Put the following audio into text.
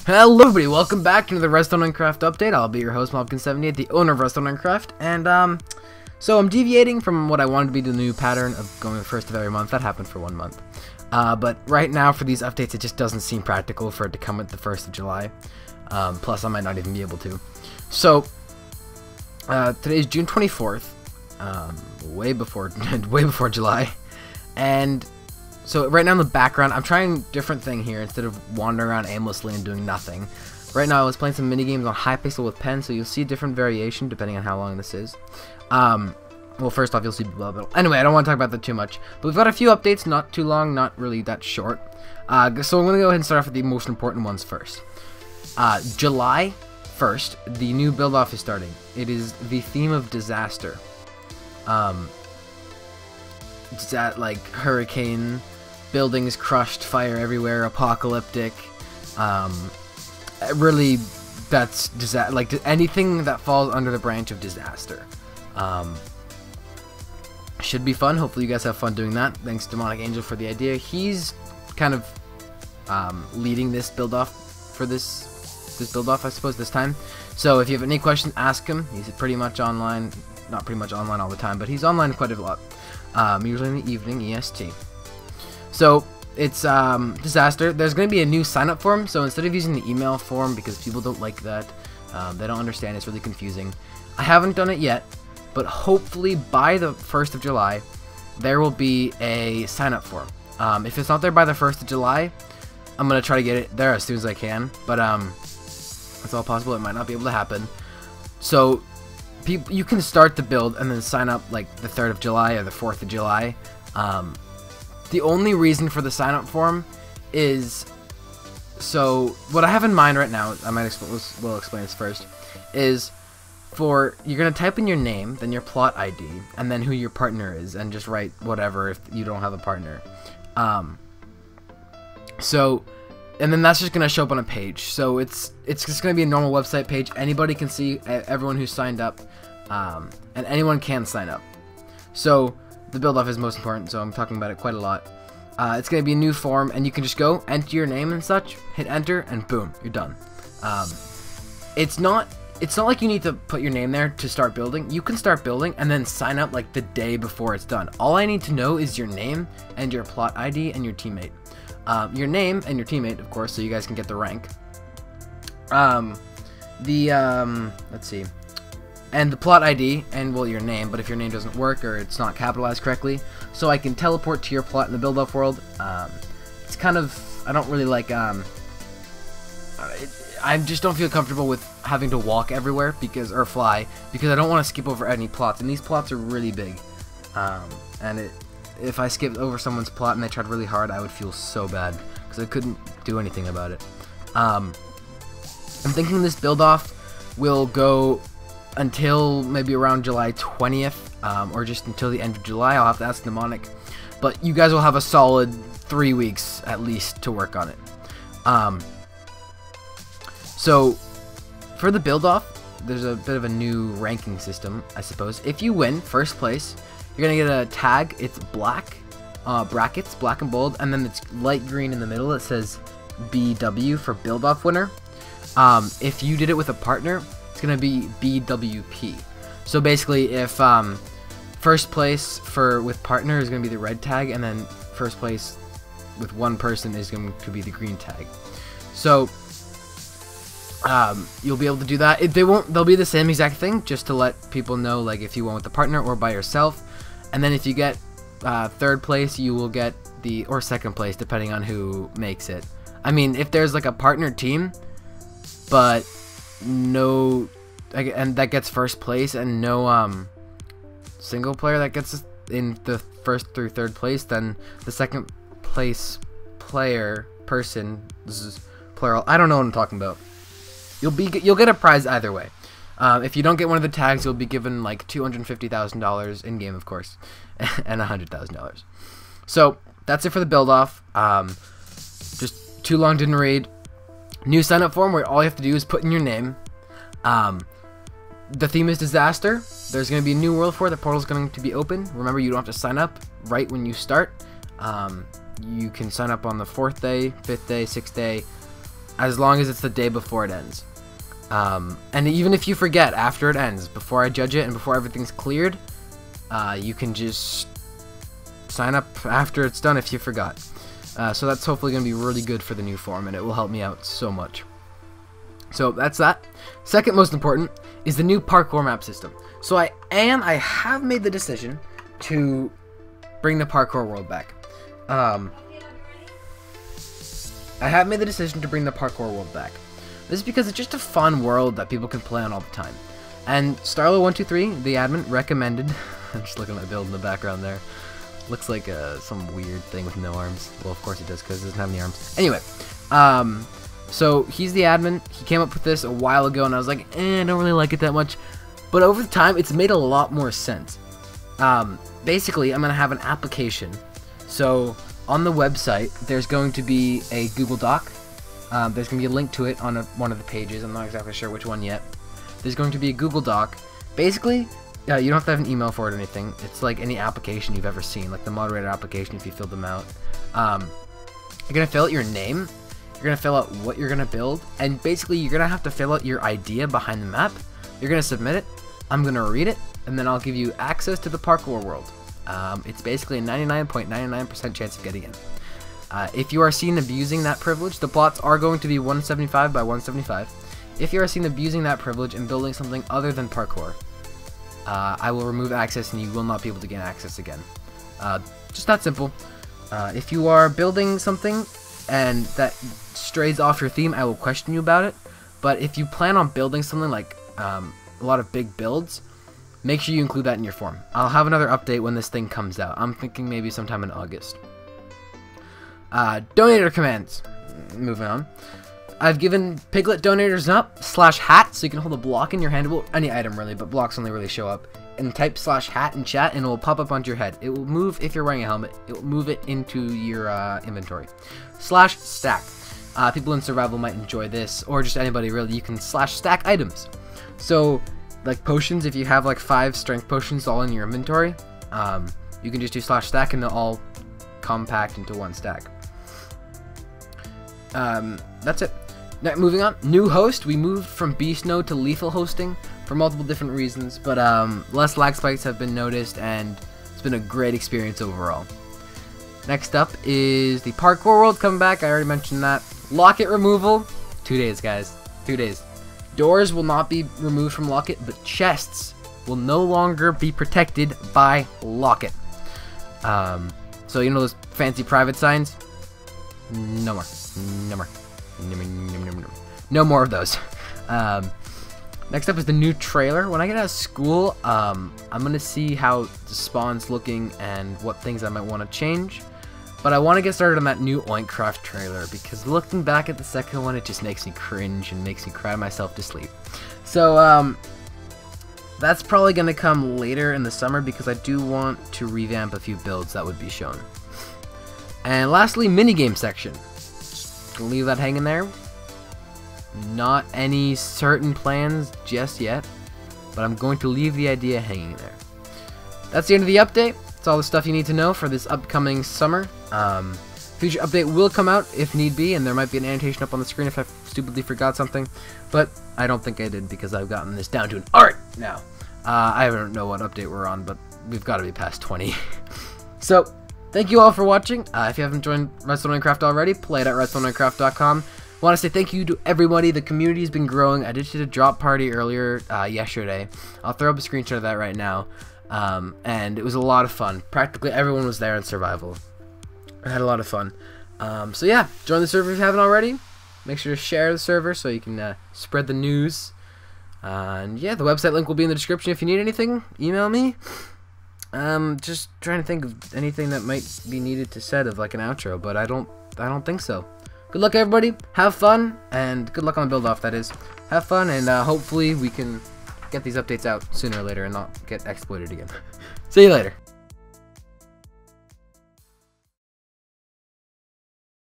Hello everybody, welcome back to the Redstone Oinkcraft update. I'll be your host, Mobkin78, the owner of Redstone Oinkcraft, and so I'm deviating from what I wanted to be the new pattern of going the first of every month. That happened for 1 month. But right now for these updates, it just doesn't seem practical for it to come at the 1st of July. Plus I might not even be able to. So, today is June 24th, way before July, and so right now in the background, I'm trying a different thing here instead of wandering around aimlessly and doing nothing. Right now I was playing some mini games on Hypixel with pen, so you'll see different variation depending on how long this is. Well, first off, you'll see blah, blah. Anyway, I don't want to talk about that too much, but we've got a few updates, not too long, not really that short. So I'm going to go ahead and start off with the most important ones first. July 1st, the new Buildoff is starting. It is the theme of disaster. It's that, like, hurricane, buildings crushed, fire everywhere, apocalyptic. Really, that's disaster. Like, anything that falls under the branch of disaster. Should be fun. Hopefully, you guys have fun doing that. Thanks, Demonic Angel, for the idea. He's kind of leading this build-off for this build-off, I suppose, this time. So, if you have any questions, ask him. He's pretty much online. Not pretty much online all the time, but he's online quite a lot. Usually in the evening, EST. So, it's disaster. There's going to be a new sign-up form, so instead of using the email form, because people don't like that, they don't understand, it's really confusing. I haven't done it yet, but hopefully by the 1st of July, there will be a sign-up form. If it's not there by the 1st of July, I'm going to try to get it there as soon as I can, but it's all possible. It might not be able to happen. So, you can start the build and then sign up like the 3rd of July or the 4th of July. The only reason for the sign up form is, so what I have in mind right now, I might will explain this first, is you're going to type in your name, then your plot ID, and then who your partner is, and just write whatever if you don't have a partner. And then that's just going to show up on a page. So it's just going to be a normal website page. Anybody can see, everyone who's signed up, and anyone can sign up. So the build-off is most important, so I'm talking about it quite a lot. It's going to be a new form, and you can just go, enter your name and such, hit enter, and boom, you're done. It's not like you need to put your name there to start building. You can start building and then sign up like the day before it's done. All I need to know is your name and your plot ID and your teammate. Your name and your teammate, of course, so you guys can get the rank. Let's see. And the plot ID, and, well, your name, but if your name doesn't work or it's not capitalized correctly, so I can teleport to your plot in the build-off world. It's kind of, I don't really like, I just don't feel comfortable with having to walk everywhere, or fly, because I don't want to skip over any plots, and these plots are really big. If I skipped over someone's plot and they tried really hard, I would feel so bad, because I couldn't do anything about it. I'm thinking this build-off will go until maybe around July 20th, or just until the end of July. I'll have to ask Demonic, but you guys will have a solid 3 weeks at least to work on it. So for the build-off, there's a bit of a new ranking system, I suppose. If you win first place, you're gonna get a tag. It's black, brackets, black and bold, and then it's light green in the middle. It says BW for Build-Off winner. If you did it with a partner, it's gonna be BWP. So basically, if first place with partner is gonna be the red tag, and then first place with one person is going to be the green tag. So you'll be able to do that. They'll be the same exact thing, just to let people know, like, if you went with a partner or by yourself. And then if you get 3rd place, you will get or 2nd place, depending on who makes it. I mean, if there's like a partner team, but no, and that gets 1st place, and no single player that gets in the 1st through 3rd place, then the 2nd place person, this is plural, I don't know what I'm talking about. You'll get a prize either way. If you don't get one of the tags, you'll be given like $250,000 in game, of course, and $100,000. So that's it for the build-off. Just too long, didn't read. New sign-up form where all you have to do is put in your name. The theme is disaster. There's going to be a new world for it. The portal's going to be open. Remember, you don't have to sign up right when you start. You can sign up on the 4th day, 5th day, 6th day, as long as it's the day before it ends. And even if you forget after it ends, before I judge it and before everything's cleared, you can just sign up after it's done if you forgot. So that's hopefully going to be really good for the new form, and it will help me out so much. So that's that. Second most important is the new parkour map system. So I have made the decision to bring the parkour world back. I have made the decision to bring the parkour world back. This is because it's just a fun world that people can play on all the time. And Starlo123, the admin, recommended. I'm just looking at my build in the background there. Looks like some weird thing with no arms. Well, of course it does, because it doesn't have any arms. Anyway, so he's the admin. He came up with this a while ago, and I was like, I don't really like it that much. But over time, it's made a lot more sense. Basically, I'm going to have an application. So on the website, there's going to be a Google Doc. There's going to be a link to it on one of the pages. I'm not exactly sure which one yet. There's going to be a Google Doc. Basically, you don't have to have an email for it or anything. It's like any application you've ever seen, like the moderator application if you fill them out. You're going to fill out your name. You're going to fill out what you're going to build. And basically, you're going to have to fill out your idea behind the map. You're going to submit it. I'm going to read it. And then I'll give you access to the parkour world. It's basically a 99.99% chance of getting in. If you are seen abusing that privilege, the plots are going to be 175 by 175. If you are seen abusing that privilege and building something other than parkour, I will remove access and you will not be able to gain access again. Just that simple. If you are building something and that strays off your theme, I will question you about it. But if you plan on building something like a lot of big builds, make sure you include that in your form. I'll have another update when this thing comes out. I'm thinking maybe sometime in August. Donator commands. Moving on. I've given Piglet donators up /hat, so you can hold a block in your hand. Well, any item really, but blocks only really show up. And type /hat in chat, and it will pop up onto your head. It will move if you're wearing a helmet. It will move it into your inventory. /stack. People in survival might enjoy this, or just anybody really. You can /stack items. So, like potions, if you have like 5 strength potions all in your inventory, you can just do /stack, and they'll all compact into one stack. That's it. Now, moving on, new host. We moved from beast node to lethal hosting for multiple different reasons, but less lag spikes have been noticed, and it's been a great experience overall. Next up is the parkour world coming back. I already mentioned that. Locket removal. 2 days, guys. 2 days. Doors will not be removed from Locket, but chests will no longer be protected by Locket. So you know those fancy private signs? No more. No more. No more of those. Next up is the new trailer. When I get out of school, I'm going to see how the spawn's looking and what things I might want to change. But I want to get started on that new Oinkcraft trailer, because looking back at the second one, it just makes me cringe and makes me cry myself to sleep. So, that's probably going to come later in the summer, because I do want to revamp a few builds that would be shown. And lastly, minigame section. Just gonna leave that hanging there. Not any certain plans just yet, but I'm going to leave the idea hanging there. That's the end of the update. That's all the stuff you need to know for this upcoming summer. Future update will come out if need be, and there might be an annotation up on the screen if I stupidly forgot something, but I don't think I did, because I've gotten this down to an art now. I don't know what update we're on, but we've got to be past 20. So, thank you all for watching. If you haven't joined Redstone Oinkcraft already, play it at redstoneoinkcraft.com. I want to say thank you to everybody. The community has been growing. I did a drop party earlier yesterday. I'll throw up a screenshot of that right now. And it was a lot of fun. Practically everyone was there in survival. I had a lot of fun. So yeah, join the server if you haven't already. Make sure to share the server so you can spread the news. And yeah, the website link will be in the description. If you need anything, email me. Just trying to think of anything that might be needed to said of like an outro, but I don't think so. Good luck, everybody. Have fun, and good luck on the Buildoff, that is. Have fun, and hopefully we can get these updates out sooner or later and not get exploited again. See you later.